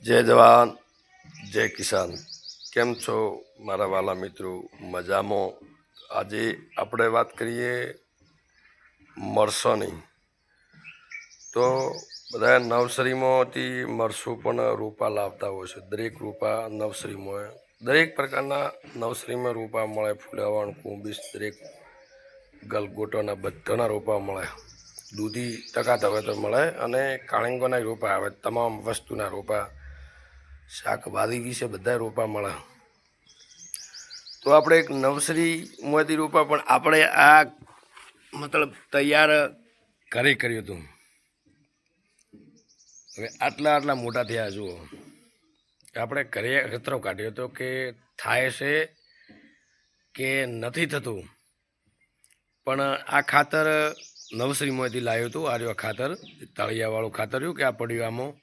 જય જવાન જય કિસાન। કેમ છો મારા વાલા મિત્રો? મજામાં? આજે આપણે વાત કરીએ મરસોની। તો બધા નર્સરીમાંથી મરસું પણ રોપા લાવતા હોય છે। દરેક રોપા નર્સરીમાં દરેક પ્રકારના નર્સરીમાં રોપા મળે। ફુલાવણ, કુંબીસ, દરેક ગલગોટાના બધાના રોપા મળે। દૂધી ટકાતા હોય તો મળે અને કાળિંગોના રોપા આવે। તમામ વસ્તુના રોપા, શાકભાજી વિશે બધા રોપા મળે। તો આપણે એક નર્સરીમાંથી રોપા પણ આપણે આ મતલબ તૈયાર ઘરે કર્યું હતું। હવે આટલા આટલા મોટા થયા। જુઓ, આપણે ઘરે ખતરો કાઢ્યો હતો કે થાય છે કે નથી થતું, પણ આ ખાતર નર્સરીમાંથી લાવ્યું હતું। આ રહ્યું ખાતર, તળિયાવાળું ખાતર રહ્યું કે આ પડ્યું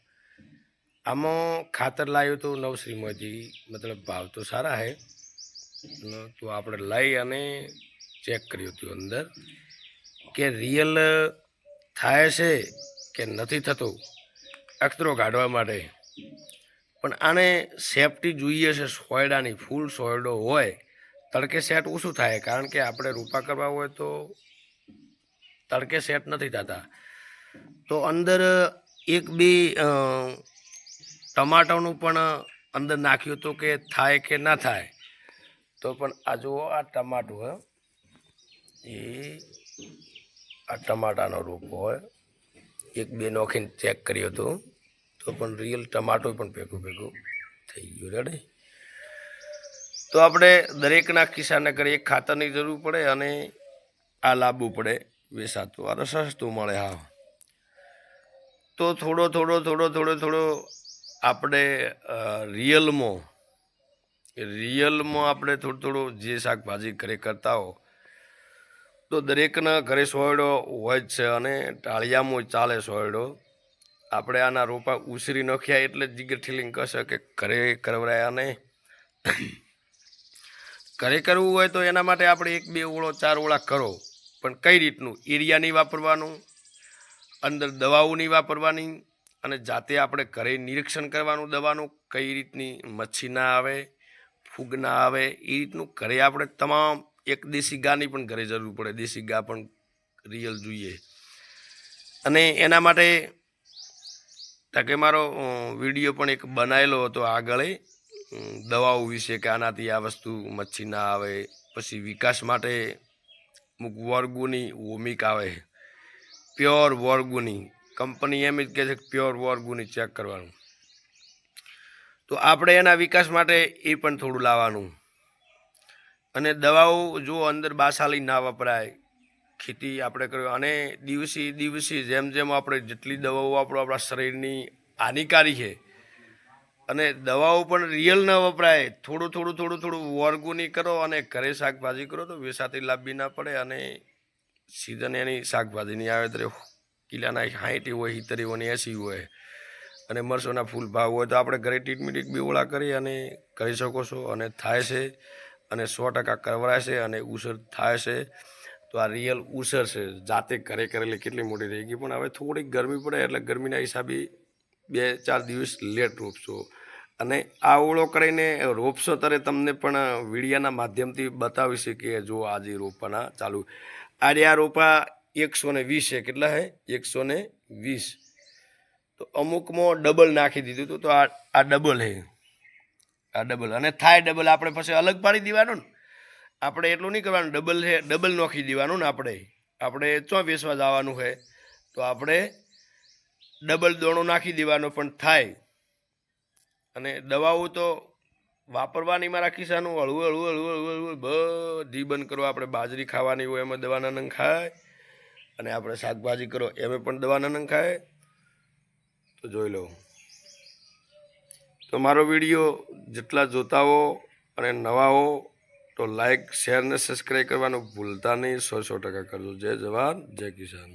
આમાં ખાતર લાવ્યું હતું નર્સરીમાંથી। મતલબ ભાવ તો સારા છે। તો આપણે લઈ અને ચેક કર્યું હતું અંદર કે રિયલ થાય છે કે નથી થતું અખતરો કાઢવા માટે। પણ આને સેફટી જોઈએ છે સોયડાની। ફૂલ સોયડો હોય તડકે સેટ ઓછું થાય, કારણ કે આપણે રોપા કરવા હોય તો તડકે સેટ નથી થતા। તો અંદર એક બે ટમાટરનું પણ અંદર નાખ્યું હતું કે થાય કે ના થાય। તો પણ આ જુઓ, આ ટમાટું હોય આ ટમાટાનો રોપો હોય, એક બે નોખીને ચેક કર્યું હતું તો પણ રિયલ ટમાટું પણ ભેગું ભેગું થઈ ગયું। રેડી? તો આપણે દરેકના કિસ્સાને કરીએ, ખાતરની જરૂર પડે અને આ લાવવું પડે વેચાતું, અને સસ્તું મળે। હા, તો થોડો આપણે રિયલમાં આપણે થોડું જે શાકભાજી ઘરે કરતા હો તો દરેકના ઘરે સોયડો હોય જ છે, અને ટાળિયામાં ચાલે સોયડો। આપણે આના રોપા ઉછરી નાખ્યા એટલે જ જીગર ઠીલિંગ કહેશે કે ઘરે કરવરાયા નહીં। ઘરે કરવું હોય તો એના માટે આપણે એક બે ઓળો ચાર ઓળા કરો, પણ કઈ રીતનું? એરિયા નહીં વાપરવાનું, અંદર દવાઓ નહીં વાપરવાની, અને જાતે આપણે ઘરે નિરીક્ષણ કરવાનું દવાનું, કઈ રીતની મચ્છી ના આવે, ફૂગ ના આવે, એ રીતનું ઘરે આપણે તમામ। એક દેશી ગાની પણ ઘરે જરૂર પડે, દેશી ગા પણ રિયલ જોઈએ। અને એના માટે કે મારો વિડીયો પણ એક બનાવેલો હતો આગળ દવાઓ વિશે, કે આનાથી આ વસ્તુ મચ્છી ના આવે। પછી વિકાસ માટે અમુક વર્ગોની ઓમિક આવે, પ્યોર વર્ગોની કંપની એમ જ કહે છે કે પ્યોર વર્ગોની ચેક કરવાનું। તો આપણે એના વિકાસ માટે એ પણ થોડું લાવવાનું। અને દવાઓ જો અંદર બાસાલી ના વપરાય, ખેતી આપણે કર્યો અને દિવસે જેમ જેમ આપણે જેટલી દવાઓ આપણા શરીરની હાનિકારી છે, અને દવાઓ પણ રિયલ ન વપરાય। થોડું ઓર્ગેનિક કરો અને ઘરે શાકભાજી કરો તો વેસાતી લાવવી ના પડે। અને સિઝન એની શાકભાજીની આવે તો કિલ્લાના 60 હોય, 70 હોય, 80 હોય, અને મરસોના ફૂલ ભાવ હોય તો આપણે ઘરે ટ્રીટમેન્ટ બી ઓળા કરી અને કરી શકો છો। અને થાય છે, અને 100% કરવરાય છે, અને ઉસર થાય છે। તો આ રિયલ ઉસર છે, જાતે ઘરે કરેલી કેટલી મોટી થઈ ગઈ। પણ હવે થોડીક ગરમી પડે એટલે ગરમીના હિસાબે 2-4 દિવસ લેટ રોપશો, અને આ ઓળો કરીને રોપશો ત્યારે તમને પણ વિડીયાના માધ્યમથી બતાવીશ કે જો આજે રોપવાના ચાલુ। આ રોપા 120 છે। કેટલા છે? 120। તો અમુકમાં ડબલ નાખી દીધું હતું, તો આ ડબલ છે, આ ડબલ, અને થાય ડબલ આપણે પછી અલગ પાડી દેવાનું ને। આપણે એટલું નહીં કરવાનું, ડબલ છે ડબલ નાખી દેવાનું ને। આપણે ચો વેચવા જવાનું છે તો આપણે ડબલ દોણો નાખી દેવાનો પણ થાય। અને દવાઓ તો વાપરવાની મારા કિસ્સાનું હળવું બધી બંધ કરો। આપણે બાજરી ખાવાની હોય એમાં દવાના નંગ ખાય, અને આપણે શાકભાજી કરો એમાં પણ દવાના નંગ ખાય। તો જોઈ લો। તો મારો વિડીયો જેટલા જોતા હો અને નવા હો તો લાઈક, શેર ને સબસ્ક્રાઈબ કરવાનું ભૂલતા નહીં। 100% કરજો। જય જવાન જય કિસાન।